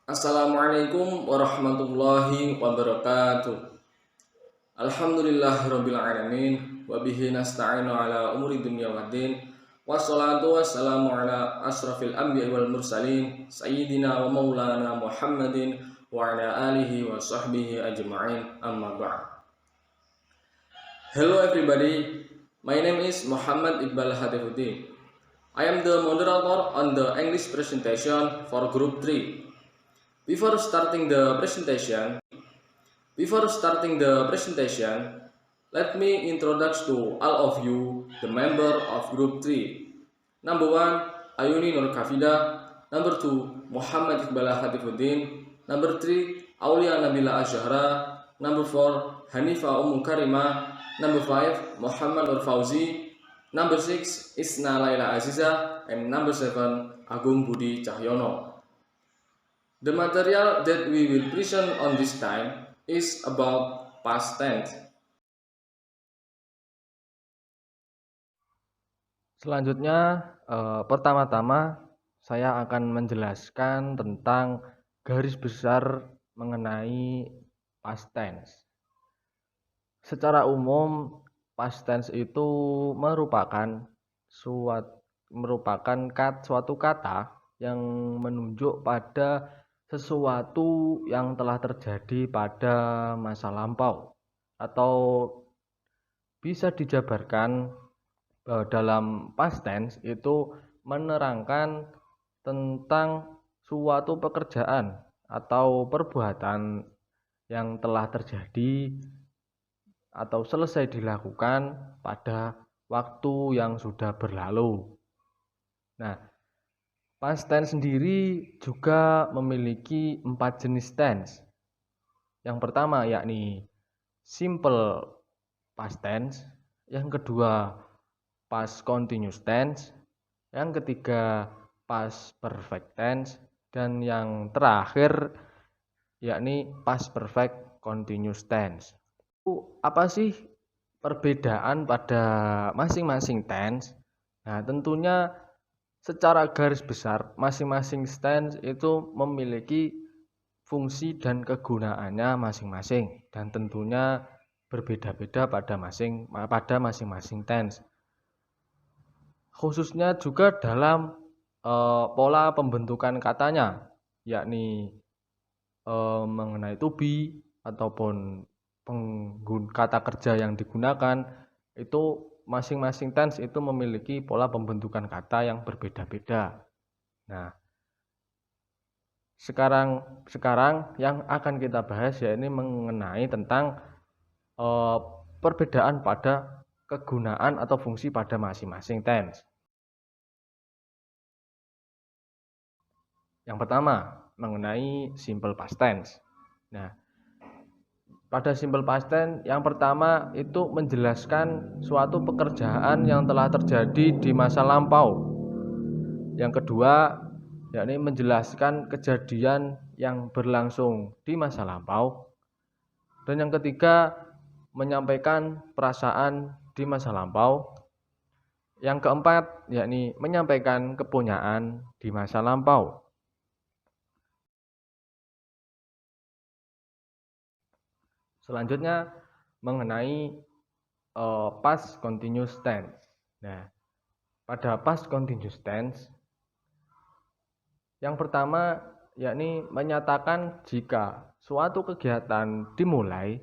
Assalamualaikum warahmatullahi wabarakatuh. Alhamdulillahirabbil alamin wa bihi nasta'inu ala umuri dunya waddin. Wassalatu wassalamu ala asrafil anbiya'i wal mursalin sayyidina wa maulana Muhammadin wa ala alihi wa sahbihi ajma'in, amma ba'd. Hello everybody, my name is Muhammad Iqbal Hatifuddin. I am the moderator on the English presentation for group 3. Before starting the presentation, let me introduce to all of you the member of Group 3. Number 1, Ayuni Nur Kafida. Number 2, Muhammad Iqbal Hatifuddin. Number 3, Aulia Nabila Asyahra. Number 4, Hanifa Ummul Karima. Number 5, Muhammad Nur Fauzi. Number 6, Isna Laila Aziza. And number 7, Agung Budi Cahyono. The material that we will present on this time is about past tense. Selanjutnya, pertama-tama saya akan menjelaskan tentang garis besar mengenai past tense. Secara umum, past tense itu merupakan suatu kata yang menunjuk pada sesuatu yang telah terjadi pada masa lampau, atau bisa dijabarkan dalam past tense itu menerangkan tentang suatu pekerjaan atau perbuatan yang telah terjadi atau selesai dilakukan pada waktu yang sudah berlalu. Nah, past tense sendiri juga memiliki 4 jenis tense. Yang pertama yakni simple past tense, yang kedua past continuous tense, yang ketiga past perfect tense, dan yang terakhir yakni past perfect continuous tense. Apa sih perbedaan pada masing-masing tense? Nah, tentunya secara garis besar masing-masing tense itu memiliki fungsi dan kegunaannya masing-masing, dan tentunya berbeda-beda pada masing-masing tense. Khususnya juga dalam pola pembentukan katanya, yakni mengenai to be ataupun kata kerja yang digunakan, itu masing-masing tense itu memiliki pola pembentukan kata yang berbeda-beda. Nah, sekarang yang akan kita bahas yakni mengenai tentang perbedaan pada kegunaan atau fungsi pada masing-masing tense. Yang pertama, mengenai simple past tense. Nah, pada simple past tense yang pertama itu menjelaskan suatu pekerjaan yang telah terjadi di masa lampau. Yang kedua, yakni menjelaskan kejadian yang berlangsung di masa lampau. Dan yang ketiga, menyampaikan perasaan di masa lampau. Yang keempat, yakni menyampaikan kepunyaan di masa lampau. Selanjutnya mengenai past continuous tense. Nah, pada past continuous tense yang pertama yakni menyatakan jika suatu kegiatan dimulai,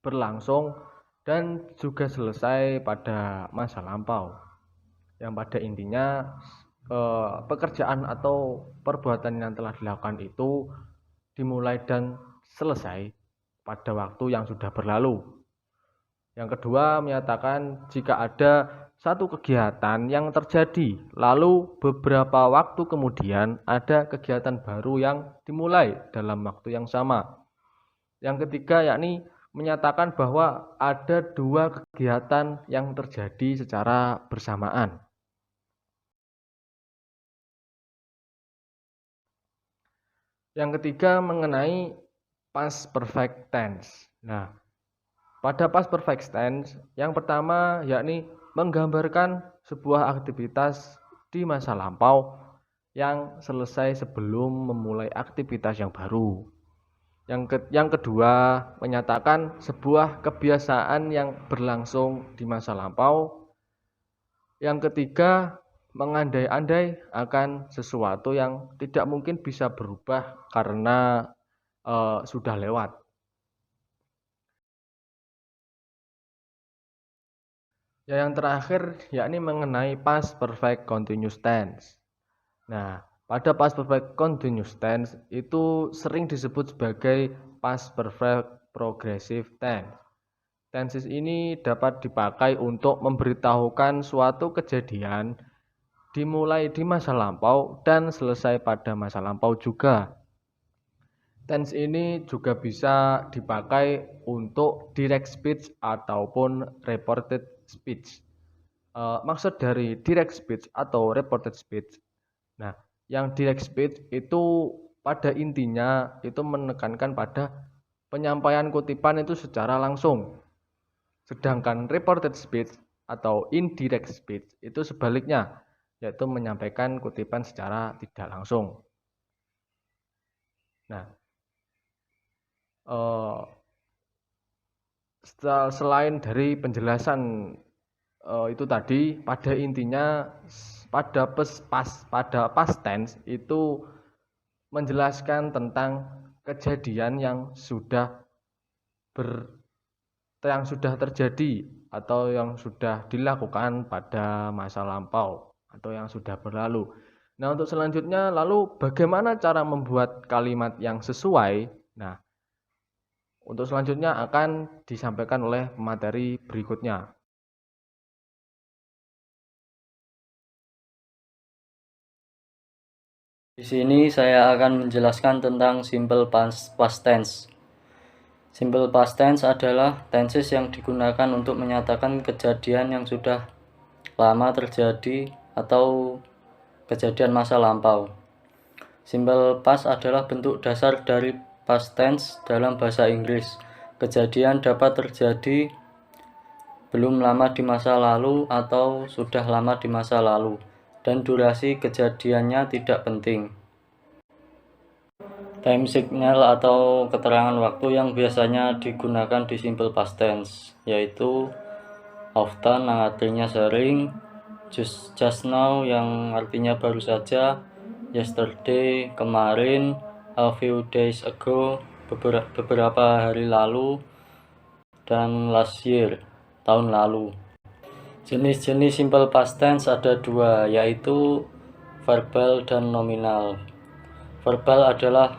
berlangsung, dan juga selesai pada masa lampau. Yang pada intinya pekerjaan atau perbuatan yang telah dilakukan itu dimulai dan selesai pada waktu yang sudah berlalu. Yang kedua, menyatakan jika ada satu kegiatan yang terjadi, lalu beberapa waktu kemudian ada kegiatan baru yang dimulai dalam waktu yang sama. Yang ketiga, yakni menyatakan bahwa ada dua kegiatan yang terjadi secara bersamaan. Yang ketiga, mengenai past perfect tense. Nah, pada past perfect tense yang pertama yakni menggambarkan sebuah aktivitas di masa lampau yang selesai sebelum memulai aktivitas yang baru. Yang kedua, menyatakan sebuah kebiasaan yang berlangsung di masa lampau. Yang ketiga, mengandai-andai akan sesuatu yang tidak mungkin bisa berubah karena sudah lewat. Yang terakhir yakni mengenai past perfect continuous tense. Nah, pada past perfect continuous tense itu sering disebut sebagai past perfect progressive tense. Tenses ini dapat dipakai untuk memberitahukan suatu kejadian dimulai di masa lampau dan selesai pada masa lampau juga. Tense ini juga bisa dipakai untuk direct speech ataupun reported speech. Maksud dari direct speech atau reported speech. Nah, yang direct speech itu pada intinya itu menekankan pada penyampaian kutipan itu secara langsung. Sedangkan reported speech atau indirect speech itu sebaliknya, yaitu menyampaikan kutipan secara tidak langsung. Nah, selain dari penjelasan itu tadi, pada intinya pada past tense itu menjelaskan tentang kejadian yang sudah terjadi atau yang sudah dilakukan pada masa lampau atau yang sudah berlalu. Nah, untuk selanjutnya, lalu bagaimana cara membuat kalimat yang sesuai? Nah, untuk selanjutnya akan disampaikan oleh materi berikutnya. Di sini saya akan menjelaskan tentang simple past tense. Simple past tense adalah tenses yang digunakan untuk menyatakan kejadian yang sudah lama terjadi atau kejadian masa lampau. Simple past adalah bentuk dasar dari past tense dalam bahasa Inggris. Kejadian dapat terjadi belum lama di masa lalu atau sudah lama di masa lalu, dan durasi kejadiannya tidak penting. Time signal atau keterangan waktu yang biasanya digunakan di simple past tense yaitu often yang artinya sering, just now yang artinya baru saja, yesterday kemarin, a few days ago beberapa hari lalu, dan last year tahun lalu. Jenis-jenis simple past tense ada dua, yaitu verbal dan nominal. Verbal adalah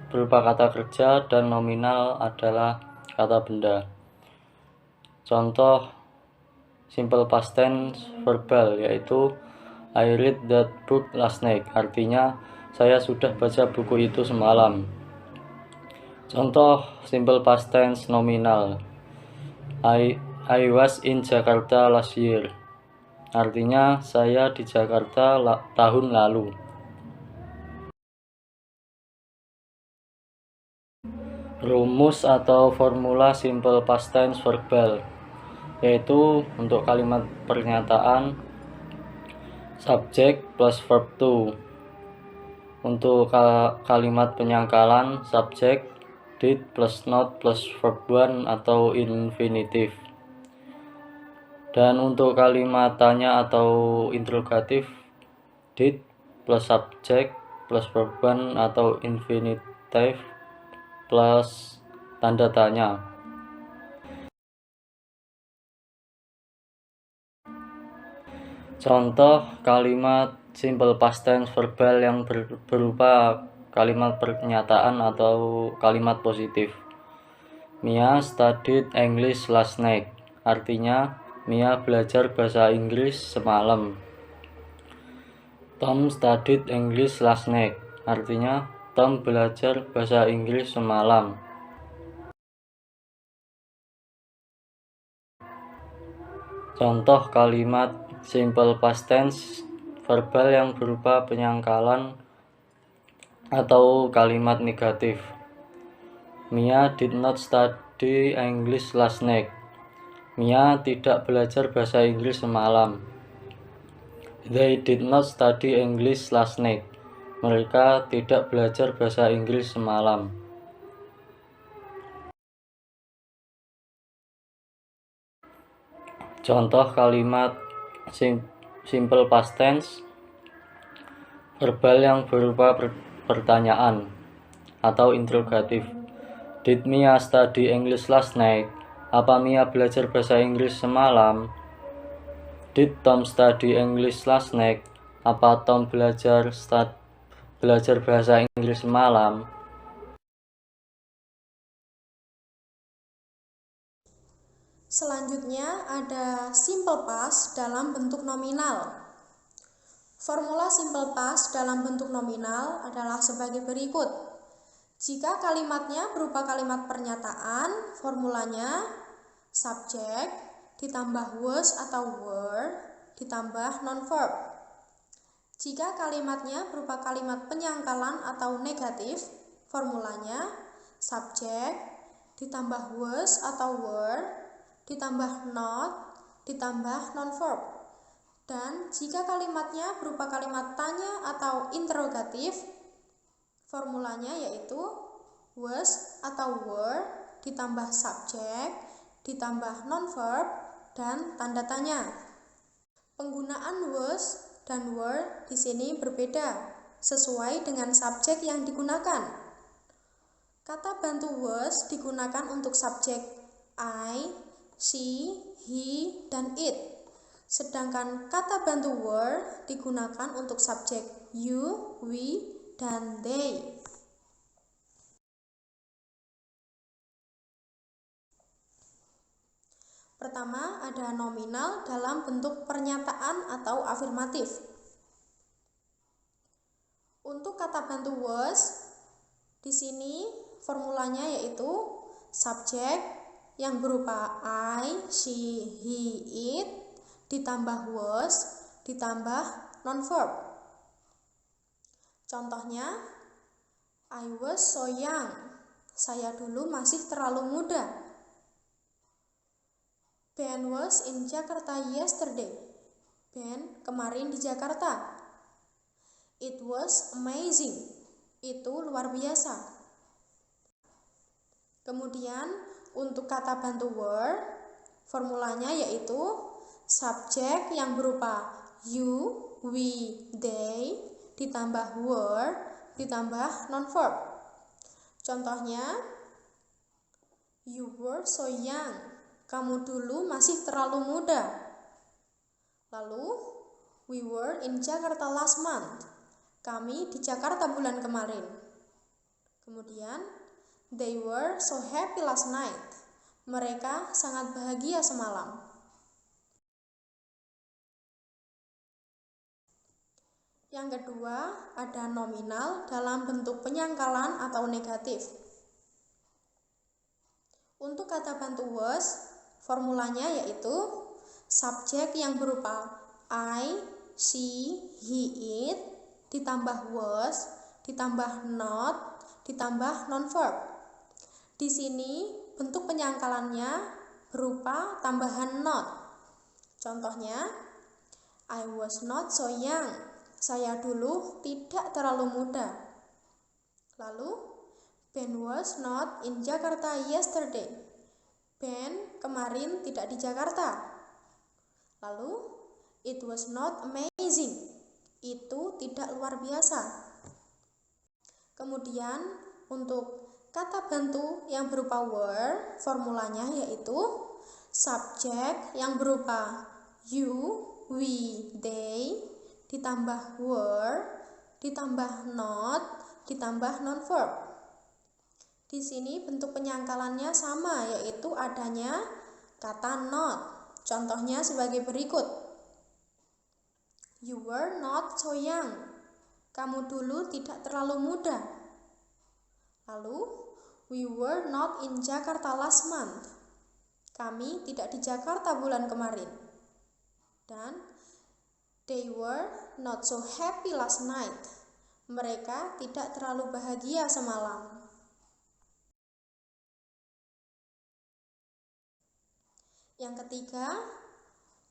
berupa kata kerja dan nominal adalah kata benda. Contoh simple past tense verbal yaitu I read that book last night, artinya saya sudah baca buku itu semalam. Contoh simple past tense nominal I was in Jakarta last year, artinya saya di Jakarta tahun lalu. Rumus atau formula simple past tense verbal yaitu untuk kalimat pernyataan subject plus verb to. Untuk kalimat penyangkalan subject did plus not plus verb 1 atau infinitive. Dan untuk kalimat tanya atau interrogatif did plus subject plus verb 1 atau infinitive plus tanda tanya. Contoh kalimat simple past tense verbal yang berupa kalimat pernyataan atau kalimat positif. Mia studied English last night, artinya Mia belajar bahasa Inggris semalam. Tom studied English last night, artinya Tom belajar bahasa Inggris semalam. Contoh kalimat simple past tense verbal yang berupa penyangkalan atau kalimat negatif. Mia did not study English last night. Mia tidak belajar bahasa Inggris semalam. They did not study English last night. Mereka tidak belajar bahasa Inggris semalam. Contoh kalimat simple past tense, verbal yang berupa pertanyaan atau interrogatif. Did Mia study English last night? Apa Mia belajar bahasa Inggris semalam? Did Tom study English last night? Apa Tom belajar bahasa Inggris semalam? Selanjutnya ada simple past dalam bentuk nominal. Formula simple past dalam bentuk nominal adalah sebagai berikut. Jika kalimatnya berupa kalimat pernyataan, formulanya subject ditambah was atau were ditambah non-verb. Jika kalimatnya berupa kalimat penyangkalan atau negatif, formulanya subject ditambah was atau were ditambah not ditambah non-verb. Dan jika kalimatnya berupa kalimat tanya atau interrogatif, formulanya yaitu was atau were ditambah subject ditambah non-verb dan tanda tanya. Penggunaan was dan were di sini berbeda sesuai dengan subjek yang digunakan. Kata bantu was digunakan untuk subjek I, she, he, dan it. Sedangkan kata bantu were digunakan untuk subjek you, we, dan they. Pertama, ada nominal dalam bentuk pernyataan atau afirmatif. Untuk kata bantu was, di sini formulanya yaitu subjek yang berupa I, she, he, it, ditambah was, ditambah non-verb. Contohnya, I was so young. Saya dulu masih terlalu muda. Ben was in Jakarta yesterday. Ben kemarin di Jakarta. It was amazing. Itu luar biasa. Kemudian untuk kata bantu were, formulanya yaitu subjek yang berupa you, we, they, ditambah were, ditambah non-verb. Contohnya, you were so young. Kamu dulu masih terlalu muda. Lalu, we were in Jakarta last month. Kami di Jakarta bulan kemarin. Kemudian, they were so happy last night. Mereka sangat bahagia semalam. Yang kedua, ada nominal dalam bentuk penyangkalan atau negatif. Untuk kata bantu was, formulanya yaitu subjek yang berupa I, she, he, it, ditambah was, ditambah not, ditambah non-verb. Di sini bentuk penyangkalannya berupa tambahan not. Contohnya, I was not so young. Saya dulu tidak terlalu muda. Lalu, Ben was not in Jakarta yesterday. Ben kemarin tidak di Jakarta. Lalu, it was not amazing. Itu tidak luar biasa. Kemudian, untuk kata bantu yang berupa were, formulanya yaitu subjek yang berupa you, we, they, ditambah were, ditambah not, ditambah non-verb. Di sini bentuk penyangkalannya sama, yaitu adanya kata not. Contohnya sebagai berikut. You were not so young. Kamu dulu tidak terlalu muda. Lalu, we were not in Jakarta last month. Kami tidak di Jakarta bulan kemarin. Dan, they were not so happy last night. Mereka tidak terlalu bahagia semalam. Yang ketiga,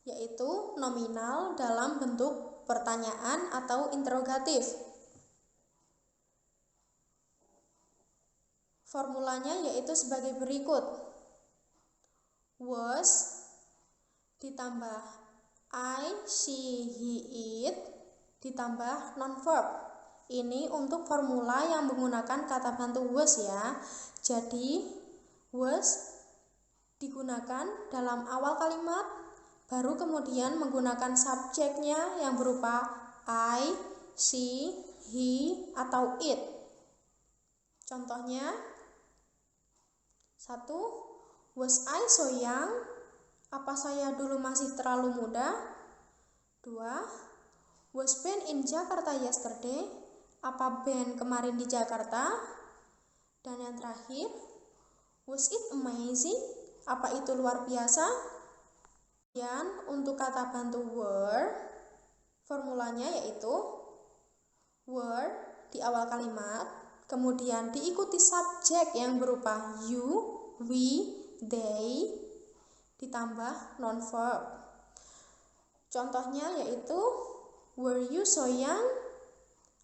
yaitu nominal dalam bentuk pertanyaan atau interrogatif. Formulanya yaitu sebagai berikut. Was ditambah I, she, he, it ditambah non-verb. Ini untuk formula yang menggunakan kata bantu was ya. Jadi was digunakan dalam awal kalimat, baru kemudian menggunakan subjeknya yang berupa I, she, he, atau it. Contohnya 1. Was I so young? Apa saya dulu masih terlalu muda? 2. Was Ben in Jakarta yesterday? Apa Ben kemarin di Jakarta? Dan yang terakhir, was it amazing? Apa itu luar biasa? Dan untuk kata bantu were, formulanya yaitu were di awal kalimat, kemudian diikuti subjek yang berupa you, we, they, ditambah non-verb. Contohnya yaitu, were you so young?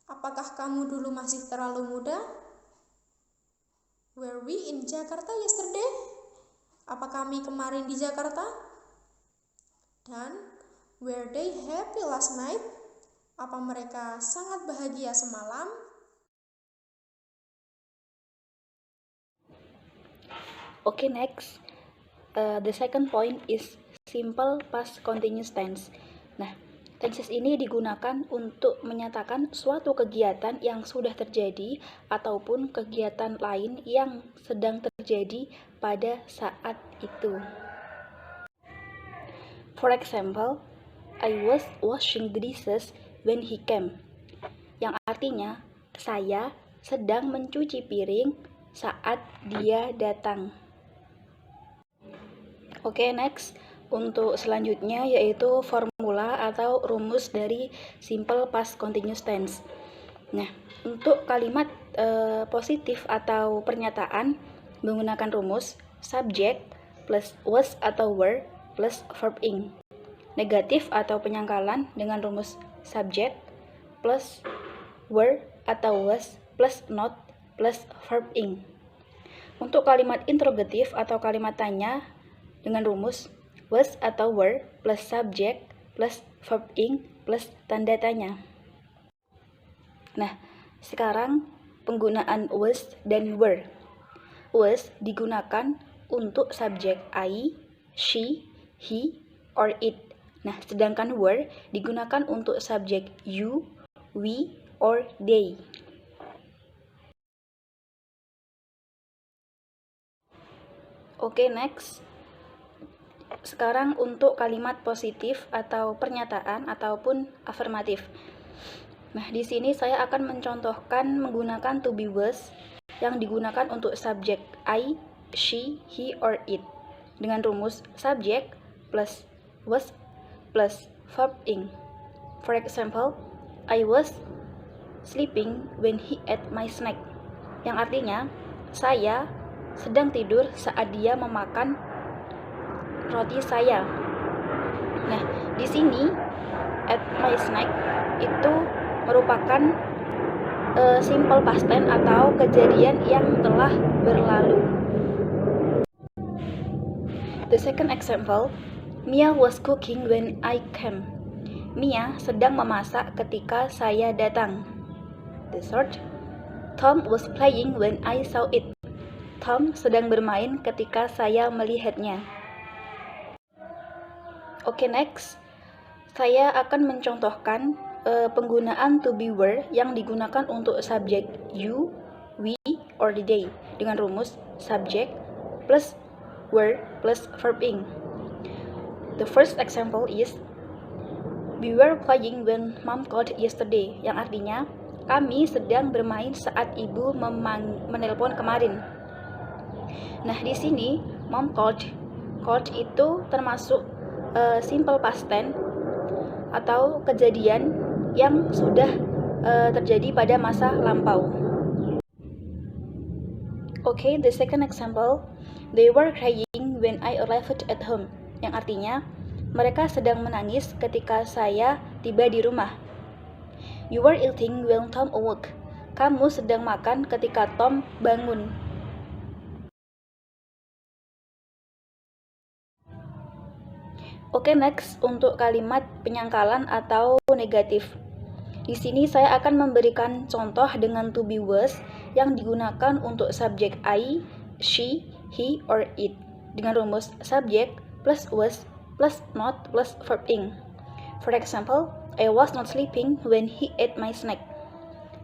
Apakah kamu dulu masih terlalu muda? Were we in Jakarta yesterday? Apa kami kemarin di Jakarta? Dan were they happy last night? Apa mereka sangat bahagia semalam? Okay, next. The second point is simple past continuous tense. Nah, tenses ini digunakan untuk menyatakan suatu kegiatan yang sudah terjadi ataupun kegiatan lain yang sedang terjadi pada saat itu. For example, I was washing the dishes when he came. Yang artinya, saya sedang mencuci piring saat dia datang. Oke, next. Untuk selanjutnya yaitu formula atau rumus dari simple past continuous tense. Nah, untuk kalimat positif atau pernyataan menggunakan rumus subject plus was atau were plus verb ing. Negatif atau penyangkalan dengan rumus subject plus were atau was plus not plus verb ing. Untuk kalimat interrogatif atau kalimat tanya dengan rumus was atau were plus subject plus verb ing plus tanda tanya. Nah, sekarang penggunaan was dan were. Was digunakan untuk subjek I, she, he, or it. Nah, sedangkan were digunakan untuk subjek you, we, or they. Oke, next. Sekarang untuk kalimat positif atau pernyataan ataupun afirmatif. Nah, di sini saya akan mencontohkan menggunakan to be was yang digunakan untuk subjek I, she, he, or it dengan rumus subjek plus was plus verb ing. For example, I was sleeping when he ate my snack. Yang artinya, saya sedang tidur saat dia memakan roti saya. Nah, di sini at my snack itu merupakan simple past tense atau kejadian yang telah berlalu. The second example, Mia was cooking when I came. Mia sedang memasak ketika saya datang. The third, Tom was playing when I saw it. Tom sedang bermain ketika saya melihatnya. Oke, next. Saya akan mencontohkan penggunaan to be were yang digunakan untuk subjek you, we, or they dengan rumus subjek plus were plus verb ing. The first example is we were playing when mom called yesterday, yang artinya kami sedang bermain saat ibu menelpon kemarin. Nah, di sini mom called itu termasuk simple past tense atau kejadian yang sudah terjadi pada masa lampau. Okay, the second example, they were crying when I arrived at home, yang artinya mereka sedang menangis ketika saya tiba di rumah. You were eating when Tom awoke. Kamu sedang makan ketika Tom bangun. Oke, next untuk kalimat penyangkalan atau negatif. Di sini saya akan memberikan contoh dengan to be was yang digunakan untuk subjek I, she, he, or it dengan rumus subjek plus was plus not plus verb ing. For example, I was not sleeping when he ate my snack.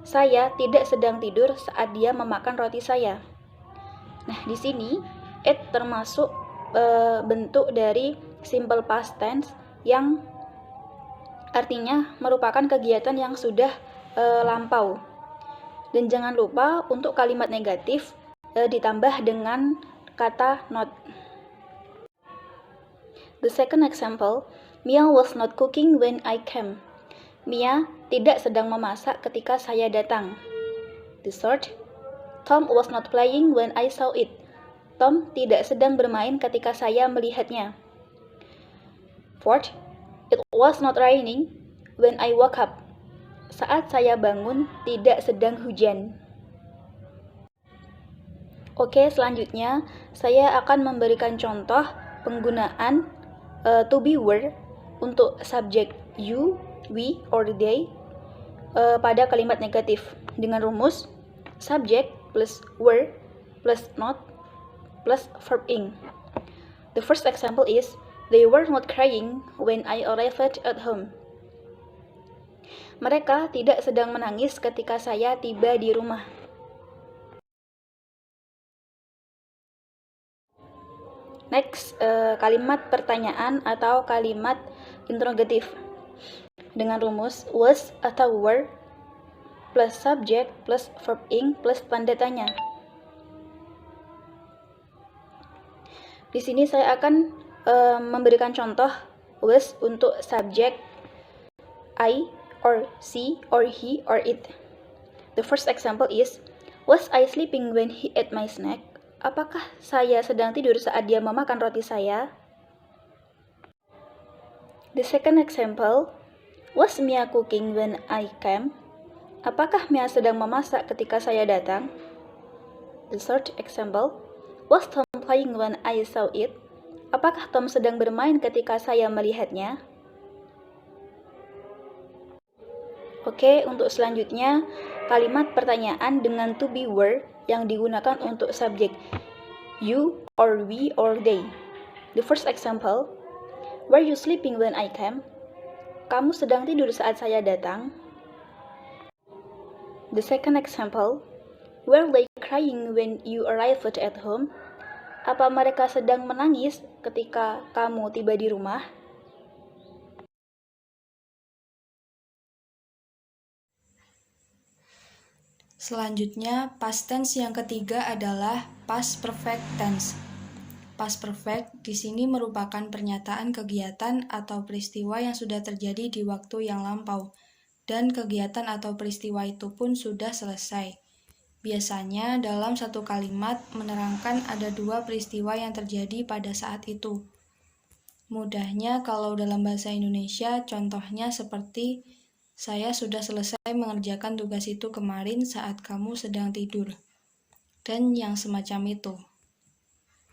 Saya tidak sedang tidur saat dia memakan roti saya. Nah, di sini ate termasuk bentuk dari simple past tense yang artinya merupakan kegiatan yang sudah lampau. Dan jangan lupa untuk kalimat negatif ditambah dengan kata not. The second example, Mia was not cooking when I came. Mia tidak sedang memasak ketika saya datang. The third, Tom was not playing when I saw it. Tom tidak sedang bermain ketika saya melihatnya. Fourth, it was not raining when I woke up. Saat saya bangun, tidak sedang hujan. Oke, selanjutnya saya akan memberikan contoh penggunaan to be were untuk subjek you, we, or they pada kalimat negatif dengan rumus subjek plus were plus not plus verb ing. The first example is, they were not crying when I arrived at home. Mereka tidak sedang menangis ketika saya tiba di rumah. Next, kalimat pertanyaan atau kalimat interrogatif dengan rumus was atau were plus subject plus verb ing plus tanda tanya. Di sini saya akan memberikan contoh was untuk subjek I or she or he or it. The first example is, was I sleeping when he ate my snack? Apakah saya sedang tidur saat dia memakan roti saya? The second example, was Mia cooking when I came? Apakah Mia sedang memasak ketika saya datang? The third example, was Tom playing when I saw it? Apakah Tom sedang bermain ketika saya melihatnya? Oke, untuk selanjutnya kalimat pertanyaan dengan to be were yang digunakan untuk subjek you or we or they. The first example, were you sleeping when I came? Kamu sedang tidur saat saya datang. The second example, were they crying when you arrived at home? Apa mereka sedang menangis ketika kamu tiba di rumah? Selanjutnya, past tense yang ketiga adalah past perfect tense. Past perfect di sini merupakan pernyataan kegiatan atau peristiwa yang sudah terjadi di waktu yang lampau, dan kegiatan atau peristiwa itu pun sudah selesai. Biasanya dalam satu kalimat menerangkan ada dua peristiwa yang terjadi pada saat itu. Mudahnya kalau dalam bahasa Indonesia, contohnya seperti, saya sudah selesai mengerjakan tugas itu kemarin saat kamu sedang tidur, dan yang semacam itu.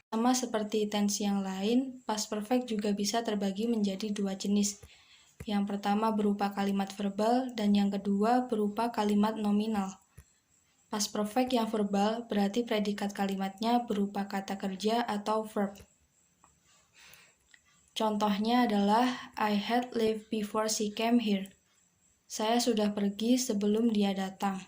Sama seperti tense yang lain, past perfect juga bisa terbagi menjadi dua jenis. Yang pertama berupa kalimat verbal, dan yang kedua berupa kalimat nominal. Past perfect yang verbal berarti predikat kalimatnya berupa kata kerja atau verb. Contohnya adalah, I had left before she came here. Saya sudah pergi sebelum dia datang.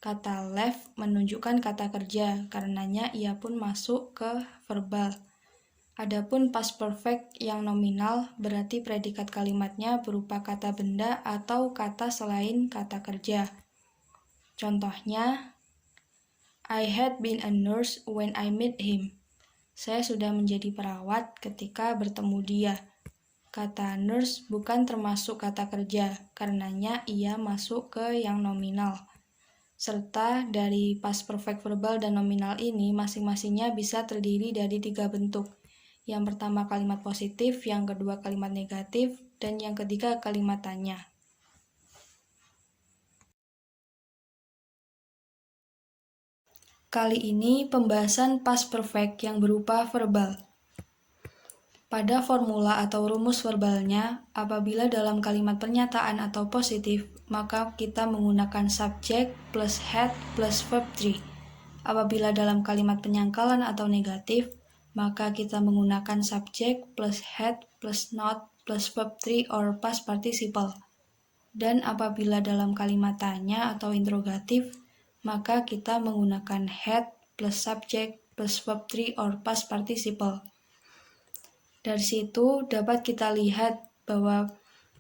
Kata left menunjukkan kata kerja, karenanya ia pun masuk ke verbal. Adapun past perfect yang nominal berarti predikat kalimatnya berupa kata benda atau kata selain kata kerja. Contohnya, I had been a nurse when I met him. Saya sudah menjadi perawat ketika bertemu dia. Kata nurse bukan termasuk kata kerja, karenanya ia masuk ke yang nominal. Serta dari past perfect verbal dan nominal ini masing-masingnya bisa terdiri dari tiga bentuk, Yang pertama kalimat positif, yang kedua kalimat negatif, dan yang ketiga kalimat tanya. Kali ini pembahasan past perfect yang berupa verbal. Pada formula atau rumus verbalnya, apabila dalam kalimat pernyataan atau positif, maka kita menggunakan subject plus had plus verb 3. Apabila dalam kalimat penyangkalan atau negatif, maka kita menggunakan subject plus had plus not plus verb 3 or past participle. Dan apabila dalam kalimat tanya atau interrogatif, maka kita menggunakan had plus subject plus verb 3 or past participle. Dari situ dapat kita lihat bahwa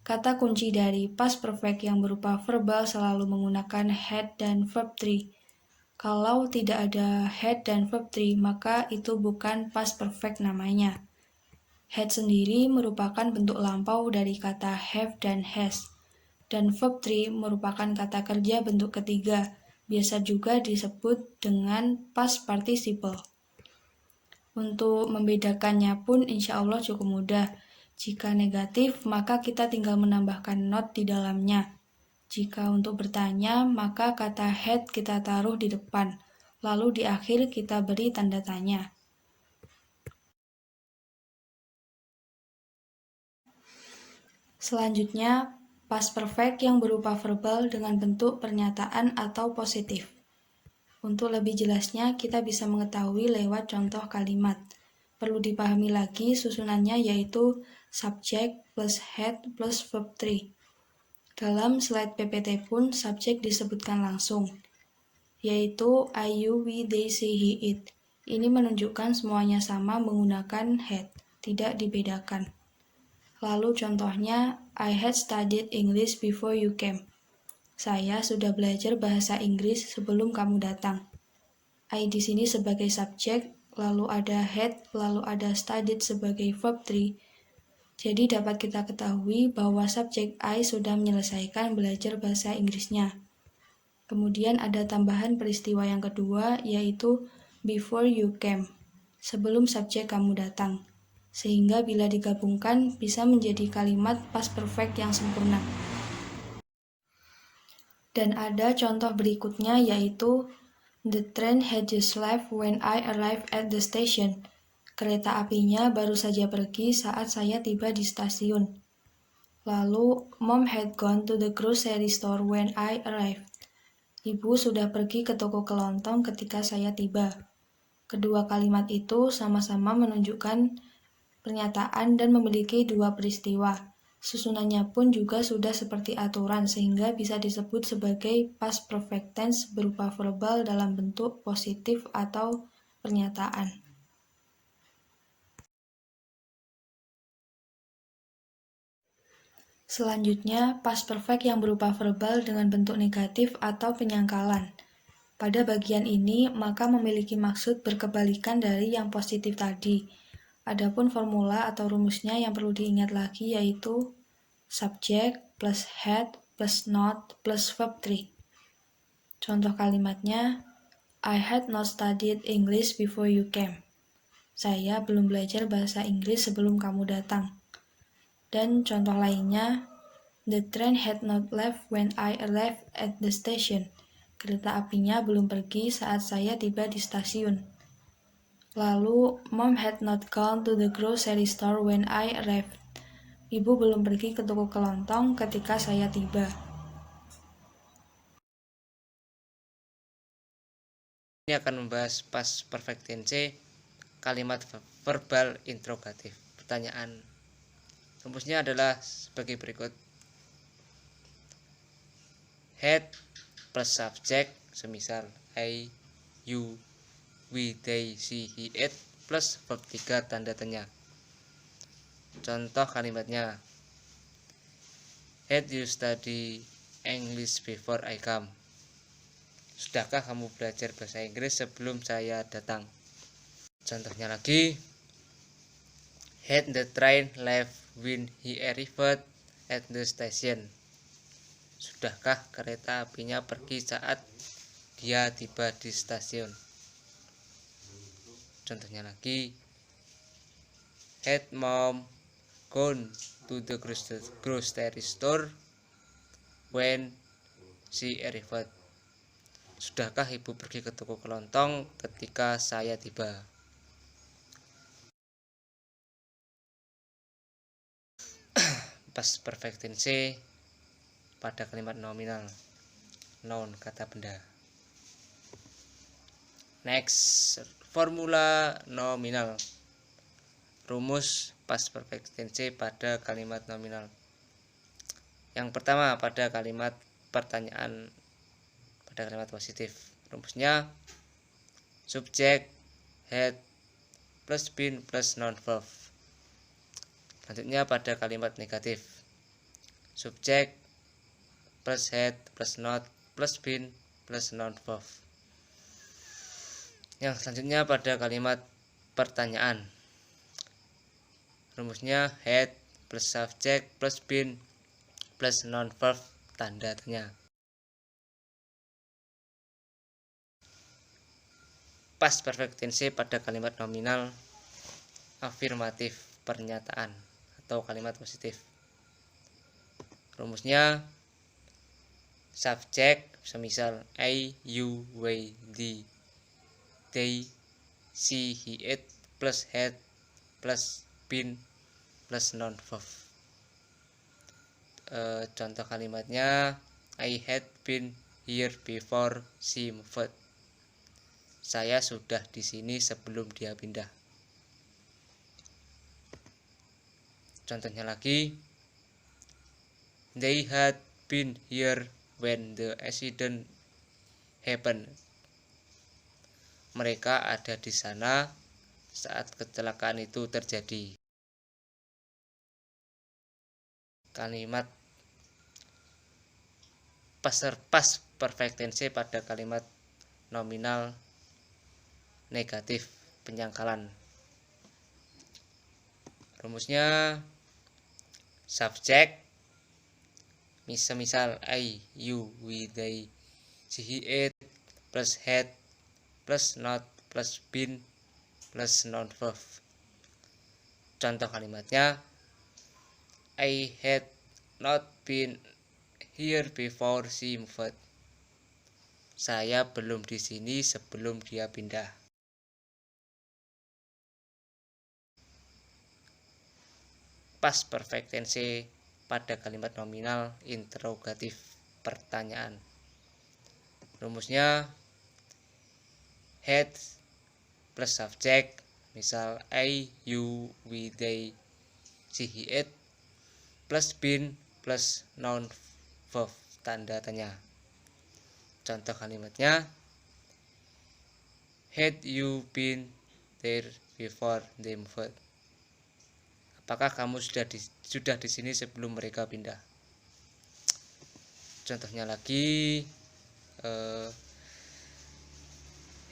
kata kunci dari past perfect yang berupa verbal selalu menggunakan had dan verb 3. Kalau tidak ada had dan verb 3, maka itu bukan past perfect namanya. Had sendiri merupakan bentuk lampau dari kata have dan has. Dan verb 3 merupakan kata kerja bentuk ketiga, biasa juga disebut dengan past participle. Untuk membedakannya pun insya Allah cukup mudah. Jika negatif, maka kita tinggal menambahkan not di dalamnya. Jika untuk bertanya, maka kata had kita taruh di depan, lalu di akhir kita beri tanda tanya. Selanjutnya, past perfect yang berupa verbal dengan bentuk pernyataan atau positif. Untuk lebih jelasnya, kita bisa mengetahui lewat contoh kalimat. Perlu dipahami lagi susunannya yaitu subject plus had plus verb 3. Dalam slide PPT pun subjek disebutkan langsung, yaitu I, you, we, they, she, he, it. Ini menunjukkan semuanya sama menggunakan had, tidak dibedakan. Lalu contohnya, I had studied English before you came. Saya sudah belajar bahasa Inggris sebelum kamu datang. I di sini sebagai subjek, lalu ada had, lalu ada studied sebagai verb 3. Jadi dapat kita ketahui bahwa subjek I sudah menyelesaikan belajar bahasa Inggrisnya. Kemudian ada tambahan peristiwa yang kedua, yaitu before you came, sebelum subjek kamu datang. Sehingga bila digabungkan bisa menjadi kalimat past perfect yang sempurna. Dan ada contoh berikutnya yaitu the train had just left when I arrived at the station. Kereta apinya baru saja pergi saat saya tiba di stasiun. Lalu, Mom had gone to the grocery store when I arrived. Ibu sudah pergi ke toko kelontong ketika saya tiba. Kedua kalimat itu sama-sama menunjukkan pernyataan dan memiliki dua peristiwa. Susunannya pun juga sudah seperti aturan sehingga bisa disebut sebagai past perfect tense berupa verbal dalam bentuk positif atau pernyataan. Selanjutnya, past perfect yang berupa verbal dengan bentuk negatif atau penyangkalan. Pada bagian ini, maka memiliki maksud berkebalikan dari yang positif tadi. Adapun formula atau rumusnya yang perlu diingat lagi yaitu subject plus had plus not plus verb 3. Contoh kalimatnya, I had not studied English before you came. Saya belum belajar bahasa Inggris sebelum kamu datang. Dan contoh lainnya, the train had not left when I arrived at the station. Kereta apinya belum pergi saat saya tiba di stasiun. Lalu, Mom had not gone to the grocery store when I arrived. Ibu belum pergi ke toko kelontong ketika saya tiba. Ini akan membahas past perfect tense kalimat verbal interrogatif. Pertanyaan rumusnya adalah sebagai berikut. Had plus subject, semisal I, you, we, they, she, he, it, plus verb 3 tanda tanya. Contoh kalimatnya, had you study English before I come? Sudahkah kamu belajar bahasa Inggris sebelum saya datang? Contohnya lagi, had the train left when he arrived at the station? Sudahkah kereta apinya pergi saat dia tiba di stasiun? Contohnya lagi, Had mom gone to the grocery store when she arrived? Sudahkah ibu pergi ke toko kelontong ketika saya tiba? Past perfect tense pada kalimat nominal, noun kata benda. Next, formula nominal. Rumus past perfect tense pada kalimat nominal. Yang pertama pada kalimat pertanyaan, pada kalimat positif. Rumusnya subjek had plus been plus noun verb. Selanjutnya pada kalimat negatif, subjek plus had plus not plus been plus noun verb. Yang selanjutnya pada kalimat pertanyaan, rumusnya had plus subjek plus been plus noun verb tanda tanya. Past perfect tense pada kalimat nominal afirmatif, pernyataan atau kalimat positif. Rumusnya subjek semisal I, you, we, they, she, he, it plus had plus been plus noun verb. Contoh kalimatnya, I had been here before she moved. Saya sudah di sini sebelum dia pindah. Contohnya lagi, they had been here when the accident happened. Mereka ada di sana saat kecelakaan itu terjadi. Kalimat past perfect tense pada kalimat nominal negatif, penyangkalan. Rumusnya subjek misal I, you, we, they, she, he, it plus had plus not plus been plus noun verb. Contoh kalimatnya, I had not been here before she moved. Saya belum di sini sebelum dia pindah. Past perfect tense pada kalimat nominal interrogatif, pertanyaan. Rumusnya had plus subjek misal I, you, we, they, she, he, it plus been plus noun verb tanda tanya. Contoh kalimatnya, had you been there before they moved? Apakah kamu sudah di sini sebelum mereka pindah? Contohnya lagi,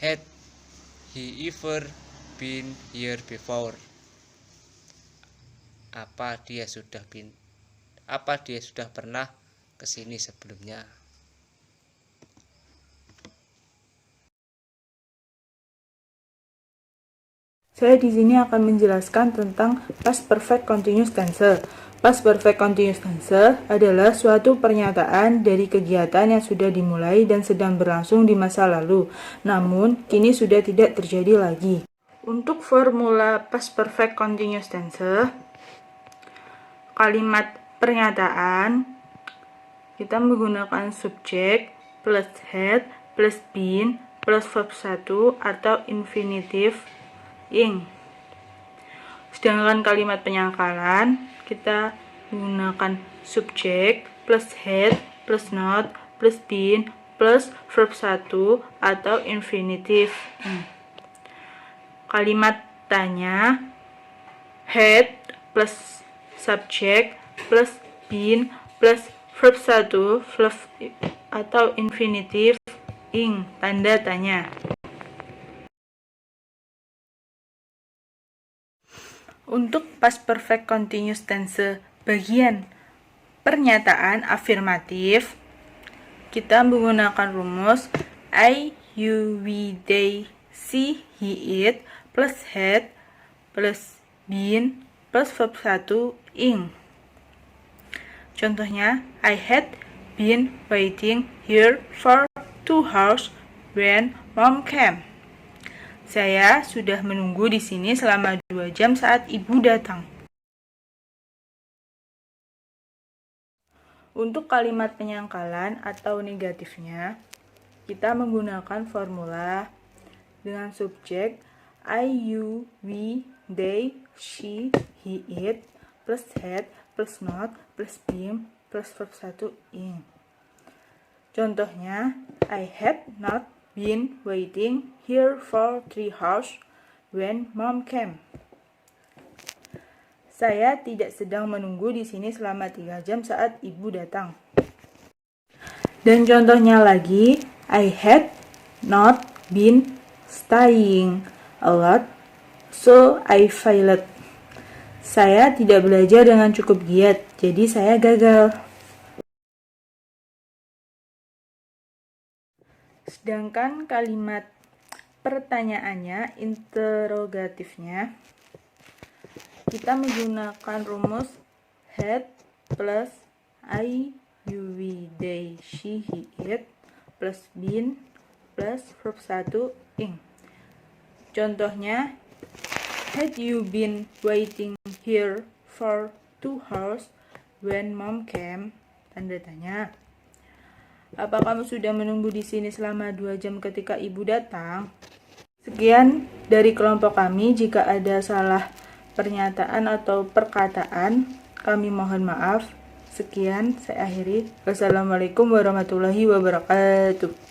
had he ever been here before? Apa dia sudah pernah ke sini sebelumnya? Saya di sini akan menjelaskan tentang past perfect continuous tense. Past perfect continuous tense adalah suatu pernyataan dari kegiatan yang sudah dimulai dan sedang berlangsung di masa lalu, namun kini sudah tidak terjadi lagi. Untuk formula past perfect continuous tense, kalimat pernyataan kita menggunakan subjek plus had plus been plus verb 1 atau infinitive ing. Sedangkan kalimat penyangkalan kita menggunakan subjek plus had plus not plus been plus verb 1 atau infinitive ing. Kalimat tanya had plus subjek plus been plus verb 1 plus atau infinitive ing tanda tanya. Untuk past perfect continuous tense bagian pernyataan afirmatif, kita menggunakan rumus I, you, we, they, she, he, it plus had plus been plus verb 1 ing. Contohnya, I had been waiting here for 2 hours when mom came. Saya sudah menunggu di sini selama 2 jam saat ibu datang. Untuk kalimat penyangkalan atau negatifnya, kita menggunakan formula dengan subjek I, you, we, they, she, he, it, plus had, plus not, plus been, plus verb 1 ing. Contohnya, I had not been waiting here for 3 hours when mom came. Saya tidak sedang menunggu di sini selama 3 jam saat ibu datang. Dan contohnya lagi, I had not been studying a lot, so I failed. Saya tidak belajar dengan cukup giat, jadi saya gagal. Sedangkan kalimat pertanyaannya, interrogatifnya, kita menggunakan rumus had plus I, you, we, they, she, he, it, plus been, plus verb 1 ing. Contohnya, had you been waiting here for 2 hours when mom came? Tanda tanya. Apa kamu sudah menunggu di sini selama 2 jam ketika ibu datang? Sekian dari kelompok kami. Jika ada salah pernyataan atau perkataan, kami mohon maaf. Sekian, saya akhiri. Wassalamualaikum warahmatullahi wabarakatuh.